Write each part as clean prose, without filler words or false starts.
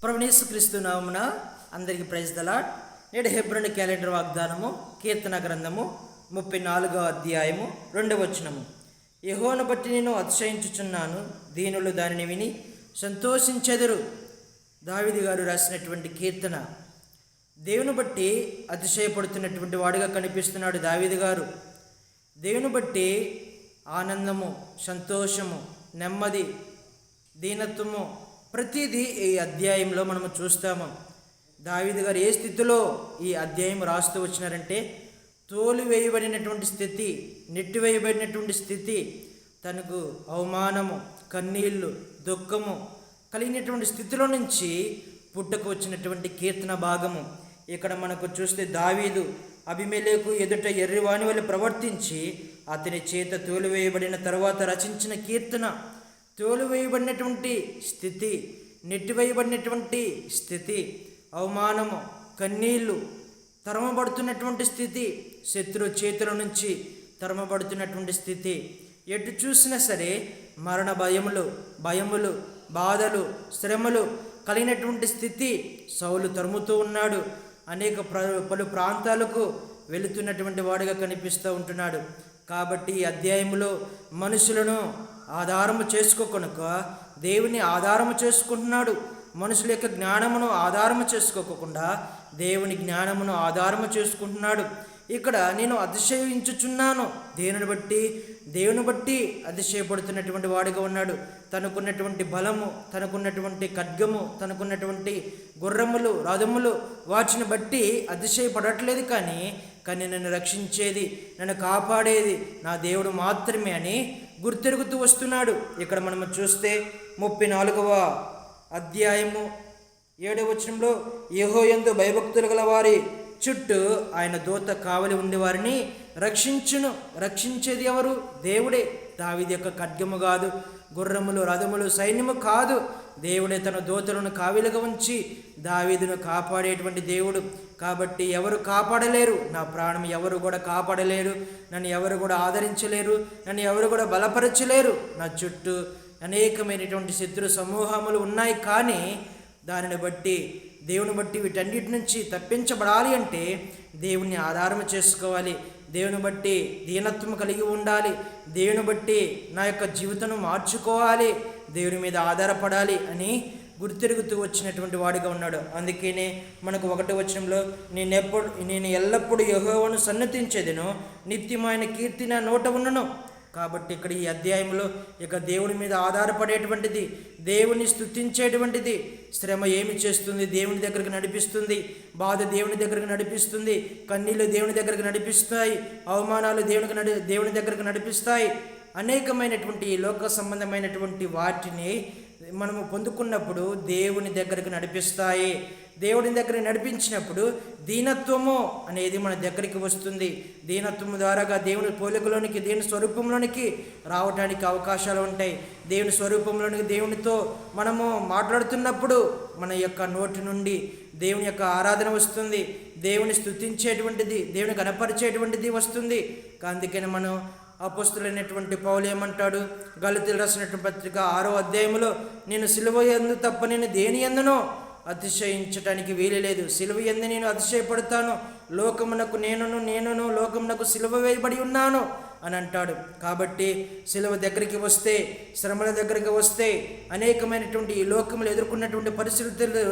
ప్రభువైన యేసుక్రీస్తు నామమున అందరికీ ప్రైజ్ ద లార్డ్. నేడు హెబ్రోను క్యాలెండర్ వాగ్దానము కీర్తన గ్రంథము 34వ అధ్యాయము 2వ వచనము. యెహోవాను బట్టి నేను అతిశయించుచున్నాను, దీనులు దానిని విని సంతోషించెదరు. దావీదు గారు రాసినటువంటి కీర్తన. దేవుని బట్టి అతిశయపడుతున్నటువంటి వాడిగా కనిపిస్తున్నాడు దావీదు గారు. దేవుని బట్టి ఆనందము, సంతోషము, నెమ్మది, దీనత్వము ప్రతిదీ ఈ అధ్యాయంలో మనము చూస్తాము. దావీదు గారు ఏ స్థితిలో ఈ అధ్యాయం రాస్తూ వచ్చినారంటే, తోలివేయబడినటువంటి స్థితి, నెట్టివేయబడినటువంటి స్థితి, తనకు అవమానము, కన్నీళ్ళు, దుఃఖము కలిగినటువంటి స్థితిలో నుంచి పుట్టుకు వచ్చినటువంటి కీర్తన భాగము. ఇక్కడ మనకు చూస్తే దావీదు అబీమెలెకు ఎదుట ఎర్రివాని వలె ప్రవర్తించి అతని చేత తోలివేయబడిన తర్వాత రచించిన కీర్తన. తోలివేయబడినటువంటి స్థితి, నెట్టివేయబడినటువంటి స్థితి, అవమానము, కన్నీళ్ళు, తరమబడుతున్నటువంటి స్థితి, శత్రు చేతుల నుంచి తరమబడుతున్నటువంటి స్థితి, ఎటు చూసినా సరే మరణ భయములు, బాధలు, శ్రమలు కలిగినటువంటి స్థితి. సౌలు తరుముతూ ఉన్నాడు, అనేక పలు ప్రాంతాలకు వెళుతున్నటువంటి వాడిగా కనిపిస్తూ ఉంటున్నాడు. కాబట్టి ఈ అధ్యాయంలో మనుషులను ఆధారము చేసుకోకొనక దేవుని ఆధారము చేసుకుంటున్నాడు. మనుషుల యొక్క జ్ఞానమును ఆధారము చేసుకోకుండా దేవుని జ్ఞానమును ఆధారము చేసుకుంటున్నాడు. ఇక్కడ నేను అతిశయించుచున్నాను, దేవుని బట్టి అతిశయపడుతున్నటువంటి వాడిగా ఉన్నాడు. తనకున్నటువంటి బలము, తనకున్నటువంటి ఖడ్గము, తనకున్నటువంటి గుర్రములు, రథములు, వాటిని బట్టి అతిశయపడట్లేదు. కానీ నన్ను రక్షించేది, నన్ను కాపాడేది నా దేవుడు మాత్రమే అని గుర్తెరుగుతూ వస్తున్నాడు. ఇక్కడ మనము చూస్తే 34వ అధ్యాయము 7వ వచనంలో, యెహోవాయందు భయభక్తులు గల వారి చుట్టూ ఆయన దూత కావలి ఉండి వారిని రక్షించును. రక్షించేది ఎవరు? దేవుడే. దావీదు యొక్క ఖడ్గము కాదు, గుర్రములు, రథములు, సైన్యము కాదు. దేవుడే తన దూతలను కావిలిగా ఉంచి దావీదును కాపాడేటువంటి దేవుడు. కాబట్టి ఎవరు కాపాడలేరు, నా ప్రాణం ఎవరు కూడా కాపాడలేరు, నన్ను ఎవరు కూడా ఆదరించలేరు, నన్ను ఎవరు కూడా బలపరచలేరు. నా చుట్టూ అనేకమైనటువంటి శత్రు సమూహములు ఉన్నాయి. కానీ దానిని బట్టి, దేవుని బట్టి వీటన్నిటి నుంచి తప్పించబడాలి అంటే దేవుని ఆధారం చేసుకోవాలి. దేవుని బట్టి దీనత్వం కలిగి ఉండాలి. దేవుని బట్టి నా యొక్క జీవితం మార్చుకోవాలి, దేవుని మీద ఆధారపడాలి అని గుర్తెరుగుతూ వచ్చినటువంటి వాడిగా ఉన్నాడు. అందుకనే మనకు 1వ వచనంలో, నేను ఎల్లప్పుడూ యెహోవాను సన్నతించేదను, నిత్యమైన కీర్తి నా నోట ఉన్నను. కాబట్టి ఇక్కడ ఈ అధ్యాయంలో ఇక దేవుని మీద ఆధారపడేటువంటిది, దేవుని స్తుతించేటువంటిది. శ్రమ ఏమి చేస్తుంది? దేవుని దగ్గరికి నడిపిస్తుంది. బాధ దేవుని దగ్గరికి నడిపిస్తుంది. కన్నీళ్ళు దేవుని దగ్గరికి నడిపిస్తాయి. అవమానాలు దేవుని దగ్గరికి నడిపిస్తాయి. అనేకమైనటువంటి లోక సంబంధమైనటువంటి వాటిని మనము పొందుకున్నప్పుడు దేవుని దగ్గరికి నడిపిస్తాయి. దేవుని దగ్గరికి నడిపించినప్పుడు దీనత్వము అనేది మన దగ్గరికి వస్తుంది. దీనత్వము ద్వారాగా దేవుని పోలికలోనికి, దేవుని స్వరూపంలోనికి రావడానికి అవకాశాలు ఉంటాయి. దేవుని స్వరూపంలోనికి దేవునితో మనము మాట్లాడుతున్నప్పుడు మన యొక్క నోటి నుండి దేవుని యొక్క ఆరాధన వస్తుంది, దేవుని స్తుతించేటువంటిది, దేవుని కనపరిచేటువంటిది వస్తుంది. అందుకని మనం అపోస్తులైనటువంటి పౌలు ఏమంటాడు? గలతీయులకు రాసినటువంటి పత్రిక 6వ అధ్యాయంలో, నేను సిలువ యందు తప్ప నేను దేని యందునో అతిశయించటానికి వీలు లేదు. సిలువ యందు నేను అతిశయపడతాను, లోకమునకు నేనును లోకమునకు సిలువ వేయబడి ఉన్నాను అని అంటాడు. కాబట్టి సిలువ దగ్గరికి వస్తే, శ్రమల దగ్గరికి వస్తే, అనేకమైనటువంటి ఈ లోకములు ఎదుర్కొన్నటువంటి పరిస్థితులు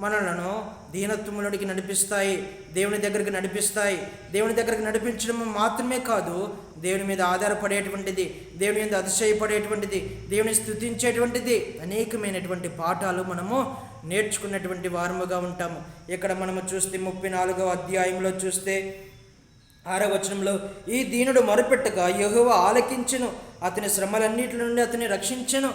మనలను దీనత్వములోనికి నడిపిస్తాయి, దేవుని దగ్గరికి నడిపిస్తాయి. దేవుని దగ్గరికి నడిపించడం మాత్రమే కాదు, దేవుని మీద ఆధారపడేటువంటిది, దేవుని మీద అతిశయపడేటువంటిది, దేవుని స్తుతించేటువంటిది, అనేకమైనటువంటి పాఠాలు మనము నేర్చుకున్నటువంటి వారముగా ఉంటాము. ఇక్కడ మనము చూస్తే 34వ అధ్యాయంలో చూస్తే 6వ వచనంలో, ఈ దీనుడు మొరపెట్టగా యెహోవా ఆలకించెను, అతని శ్రమలన్నిటి నుండి అతని రక్షించెను.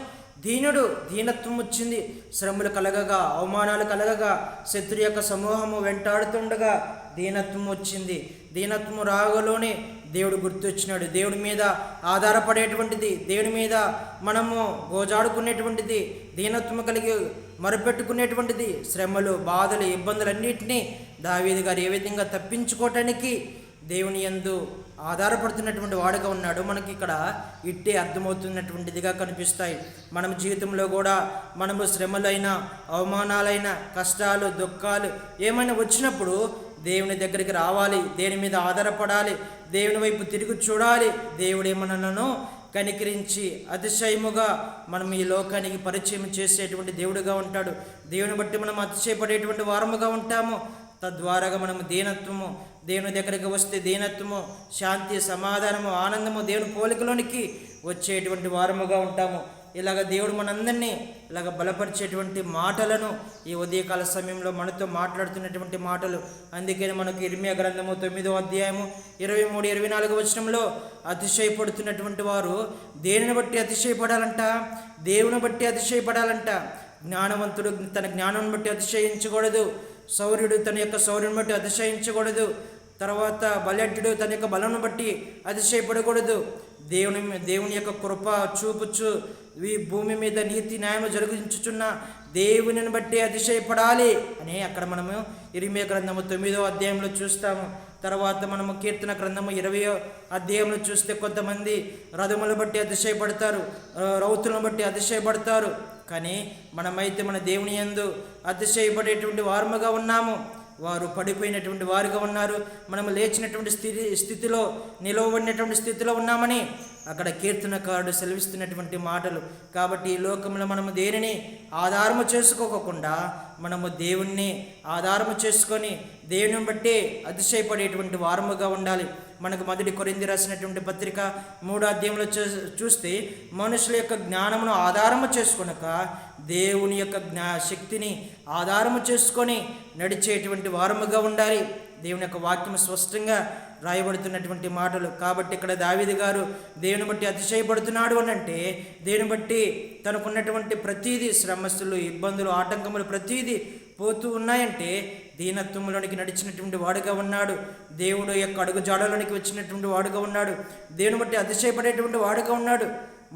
దీనత్వం వచ్చింది. శ్రమలు కలగగా, అవమానాలు కలగగా, శత్రు యొక్క సమూహము వెంటాడుతుండగా దీనత్వం వచ్చింది. దీనత్వం రాగలోనే దేవుడు గుర్తొచ్చినాడు. దేవుడి మీద ఆధారపడేటువంటిది, దేవుడి మీద మనము గోజాడుకునేటువంటిది, దీనత్వం కలిగి మొరపెట్టుకునేటువంటిది, శ్రమలు, బాధలు, ఇబ్బందులన్నింటినీ దావీదు గారు ఏ విధంగా తప్పించుకోవటానికి దేవుని యందు ఆధారపడుతున్నటువంటి వాడుగా ఉన్నాడు. మనకి ఇక్కడ ఇట్టే అర్థమవుతున్నటువంటిదిగా కనిపిస్తాయి. మనం జీవితంలో కూడా మనము శ్రమలైన, అవమానాలైన, కష్టాలు, దుఃఖాలు ఏమైనా వచ్చినప్పుడు దేవుని దగ్గరికి రావాలి, దేని మీద ఆధారపడాలి, దేవుని వైపు తిరిగి చూడాలి. దేవుడేమనను కనికరించి అతిశయముగా మనం ఈ లోకానికి పరిచయం చేసేటువంటి దేవుడుగా ఉంటాడు. దేవుని బట్టి మనం అతిశయపడేటువంటి వారముగా ఉంటాము. తద్వారాగా మనము దీనత్వము, దేవుని దగ్గరికి వస్తే దీనత్వము, శాంతి, సమాధానము, ఆనందము దేవుని పోలికలోనికి వచ్చేటువంటి వారముగా ఉంటాము. ఇలాగ దేవుడు మనందరినీ ఇలాగ బలపరిచేటువంటి మాటలను ఈ ఉదయకాల సమయంలో మనతో మాట్లాడుతున్నటువంటి మాటలు. అందుకని మనకు ఇర్మియా గ్రంథము 9వ అధ్యాయము 23-24 వచనంలో అతిశయపడుతున్నటువంటి వారు దేనిని బట్టి అతిశయపడాలంట? దేవుని బట్టి అతిశయపడాలంట. జ్ఞానవంతుడు తన జ్ఞానం బట్టి అతిశయించకూడదు. శౌర్యుడు తన యొక్క శౌర్యం బట్టి అతిశయించకూడదు. తర్వాత బలెడ్యుడు తన యొక్క బలను బట్టి అతిశయపడకూడదు. దేవుని యొక్క కృప చూపుచు ఈ భూమి మీద నీతి న్యాయం జరిగించుచున్న దేవునిని బట్టి అతిశయపడాలి అని అక్కడ మనము ఇర్మియా గ్రంథము 9వ అధ్యాయంలో చూస్తాము. తర్వాత మనము కీర్తన గ్రంథము 20వ అధ్యాయంలో చూస్తే కొంతమంది రథములను బట్టి అతిశయపడతారు, రౌతులను బట్టి అతిశయపడతారు. కానీ మనమైతే మన దేవుని యందు అతిశయపడేటువంటి వారముగా ఉన్నాము. వారు పడిపోయినటువంటి వారుగా ఉన్నారు, మనము లేచినటువంటి స్థితిలో నిలవబడినటువంటి స్థితిలో ఉన్నామని అక్కడ కీర్తనకారుడు సెలవిస్తున్నటువంటి మాటలు. కాబట్టి ఈ లోకంలో మనము దేనిని ఆధారము చేసుకోకుండా మనము దేవుణ్ణి ఆధారము చేసుకొని దేవుని బట్టి అతిశయపడేటువంటి వారముగా ఉండాలి. మనకు 1 కొరింథీ రాసినటువంటి పత్రిక 3వ అధ్యాయంలో చూస్తే మనుషుల యొక్క జ్ఞానమును ఆధారము చేసుకొనక దేవుని యొక్క శక్తిని ఆధారము చేసుకొని నడిచేటువంటి వారముగా ఉండాలి. దేవుని యొక్క వాక్యం స్పష్టంగా రాయబడుతున్నటువంటి మాటలు. కాబట్టి ఇక్కడ దావీదు గారు దేవుని బట్టి అతిశయపడుతున్నాడు అని అంటే దేవుని బట్టి తనకున్నటువంటి ప్రతీది శ్రమస్సులు, ఇబ్బందులు, ఆటంకములు ప్రతీది పోతూ ఉన్నాయంటే దీనత్వంలోనికి నడిచినటువంటి వాడుగా ఉన్నాడు. దేవుడు యొక్క అడుగు జాడలోనికి వచ్చినటువంటి వాడుగా ఉన్నాడు. దేవుని బట్టి అతిశయపడేటువంటి వాడుగా ఉన్నాడు.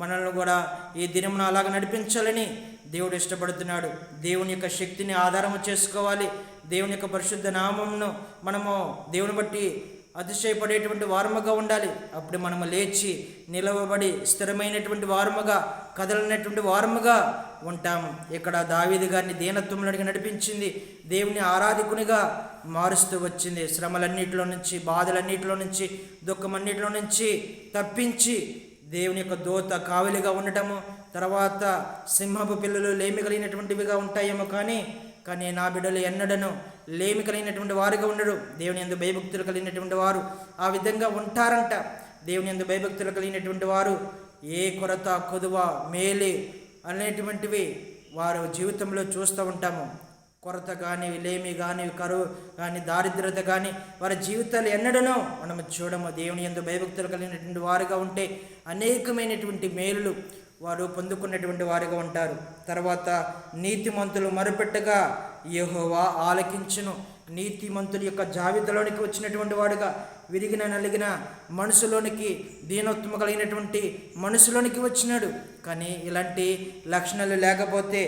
మనల్ని కూడా ఈ దినమున అలాగ నడిపించాలని దేవుడు ఇష్టపడుతున్నాడు. దేవుని యొక్క శక్తిని ఆధారము చేసుకోవాలి. దేవుని యొక్క పరిశుద్ధ నామమును మనము దేవుని బట్టి అతిశయపడేటువంటి వారముగా ఉండాలి. అప్పుడు మనము లేచి నిలవబడి స్థిరమైనటువంటి వారముగా, కదలనటువంటి వారముగా ఉంటాము. ఇక్కడ దావీదు గారిని దీనత్వంలోనికి నడిపించింది, దేవుని ఆరాధికునిగా మారుస్తూ వచ్చింది. శ్రమలన్నిటిలో నుంచి, బాధలన్నిటిలో నుంచి, దుఃఖమన్నిటిలో నుంచి తప్పించి దేవుని యొక్క దూత కావలిగా ఉండటము. తర్వాత సింహపు పిల్లలు లేమి కలిగినటువంటివిగా ఉంటాయేమో కానీ నా బిడ్డలు ఎన్నడను లేమి కలిగినటువంటి వారుగా ఉండరు. దేవుని యందు భయభక్తులు కలిగినటువంటి వారు ఆ విధంగా ఉంటారంట. దేవుని యందు భయభక్తులు కలిగినటువంటి వారు ఏ కొరత, కొదువ, మేలి అనేటువంటివి వారు జీవితంలో చూస్తూ ఉంటాము. కొరత కానీ, లేమి కానీ, కరువు కానీ, దారిద్రత కానీ వారి జీవితాలు ఎన్నడనో మనము చూడము. దేవుని యందు భయభక్తులు కలిగినటువంటి వారుగా ఉంటే అనేకమైనటువంటి మేలులు వారు పొందుకున్నటువంటి వారుగా ఉంటారు. తర్వాత నీతిమంతులు మొరపెట్టగా యెహోవా ఆలకించును. నీతిమంతుల యొక్క జాబితాలోనికి వచ్చినటువంటి వాడుగా, విరిగిన నలిగిన మనసులోనికి, దీనోత్తమ కలిగినటువంటి మనసులోనికి వచ్చినాడు. కానీ ఇలాంటి లక్షణాలు లేకపోతే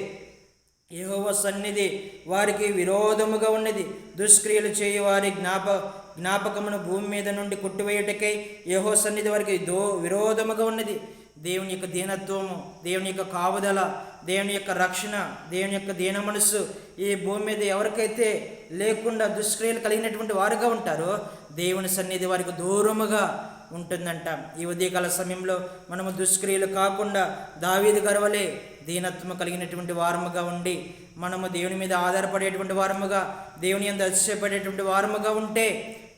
యెహోవా సన్నిధి వారికి విరోధముగా ఉన్నది. దుష్క్రియలు చేయు వారి జ్ఞాపకమును భూమి మీద నుండి కొట్టివేయుటకై యెహోవా సన్నిధి వారికి విరోధముగా ఉన్నది. దేవుని యొక్క దీనత్వము, దేవుని యొక్క కాపుదల, దేవుని యొక్క రక్షణ, దేవుని యొక్క దీన మనస్సు ఈ భూమి మీద ఎవరికైతే లేకుండా దుష్క్రియలు కలిగినటువంటి వారుగా ఉంటారో దేవుని సన్నిధి వారికి దూరముగా ఉంటుందంట. ఈ ఉదయకాల సమయంలో మనము దుష్క్రియలు కాకుండా దావీదు గారి వలె దీనత్వము కలిగినటువంటి వారముగా ఉండి మనము దేవుని మీద ఆధారపడేటువంటి వారముగా, దేవుని యందు అతిశయపడేటువంటి వారముగా ఉంటే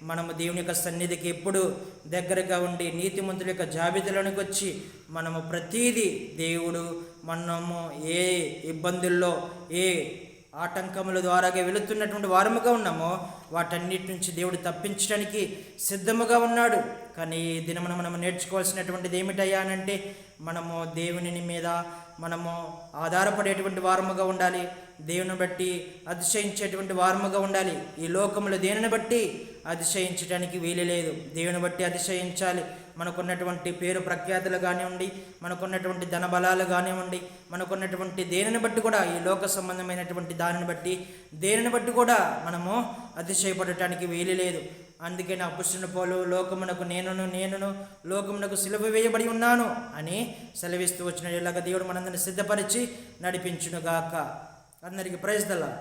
మనము దేవుని యొక్క సన్నిధికి ఎప్పుడు దగ్గరగా ఉండి నీతిమంతుల యొక్క జాబితాలోనికి వచ్చి మనము ప్రతీది దేవుడు మనము ఏ ఇబ్బందుల్లో, ఏ ఆటంకముల ద్వారాగా వెళుతున్నటువంటి వారముగా ఉన్నామో వాటన్నిటి నుంచి దేవుడు తప్పించడానికి సిద్ధముగా ఉన్నాడు. కానీ ఈ దినమున మనము నేర్చుకోవాల్సినటువంటిది ఏమిటయ్యా అనంటే మనము దేవుని మీద మనము ఆధారపడేటువంటి వారముగా ఉండాలి. దేవుని బట్టి అతిశయించేటువంటి వారముగా ఉండాలి. ఈ లోకములో దేనిని బట్టి అతిశయించడానికి వీలు లేదు. దేవుని బట్టి అతిశయించాలి. మనకున్నటువంటి పేరు ప్రఖ్యాతులు కానివ్వండి, మనకున్నటువంటి ధన బలాలు కానివ్వండి, మనకున్నటువంటి దేనిని బట్టి కూడా, ఈ లోక సంబంధమైనటువంటి దానిని బట్టి దేనిని బట్టి కూడా మనము అతిశయపడటానికి వీలు లేదు. అందుకే నా అపోస్తలుడైన పౌలు లోకమునకు నేనును లోకమునకు సిలువ వేయబడి ఉన్నాను అని సెలవిస్తూ వచ్చిన ఇలాగ దేవుడు మనందరిని సిద్ధపరిచి నడిపించునుగాక. అందరికీ ప్రైజ్ ద లార్డ్.